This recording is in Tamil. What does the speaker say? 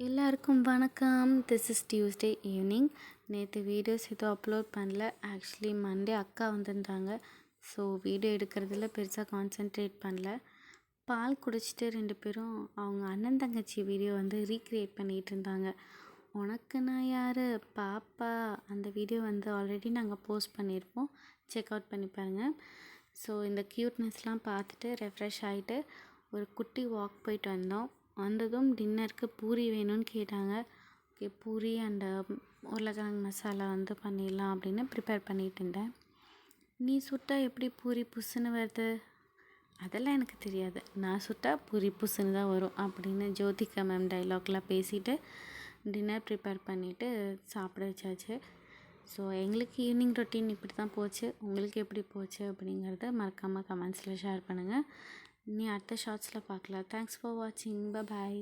எல்லாருக்கும் வணக்கம். This is Tuesday evening. நேற்று வீடியோஸ் எதுவும் அப்லோட் பண்ணல. ஆக்சுவலி மண்டே அக்கா வந்திருந்தாங்க. ஸோ வீடியோ எடுக்கிறதுல பெருசாக கான்சென்ட்ரேட் பண்ணல. பால் குடிச்சிட்டு 2 பேரும் அவங்க அண்ணன் தங்கச்சி வீடியோ வந்து ரீக்ரியேட் பண்ணிகிட்டு இருந்தாங்க. உனக்கு நான் யார் பாப்பா அந்த வீடியோ வந்து ஆல்ரெடி நாங்கள் போஸ்ட் பண்ணியிருப்போம். செக் அவுட் பண்ணி பாருங்கள். ஸோ இந்த க்யூட்னஸ்லாம் பார்த்துட்டு ரெஃப்ரெஷ் ஆகிட்டு ஒரு குட்டி வாக் போயிட்டு வந்ததும் டின்னருக்கு பூரி வேணும்னு கேட்டாங்க. ஓகே, பூரி அண்ட் உருளைக்கிழங்கு மசாலா வந்து பண்ணிடலாம் அப்படின்னு ப்ரிப்பேர் பண்ணிகிட்டு இருந்தேன். நீ சுட்டால் எப்படி பூரி புஸ்ஸுன்னு வருது? அதெல்லாம் எனக்கு தெரியாது. நான் சுட்டால் பூரி புஸ்ஸுன்னு தான் வரும் அப்படின்னு ஜோதிகா மேம் டைலாக்லாம் பேசிவிட்டு டின்னர் ப்ரிப்பேர் பண்ணிவிட்டு சாப்பிட வச்சாச்சு. ஸோ எங்களுக்கு ஈவினிங் ரொட்டீன் இப்படி தான் போச்சு. உங்களுக்கு எப்படி போச்சு அப்படிங்கிறத மறக்காமல் கமெண்ட்ஸில் ஷேர் பண்ணுங்கள். இனி அடுத்த ஷார்ட்ஸில் பார்க்கலாம். தேங்க்ஸ் ஃபார் வாட்சிங். பாய்.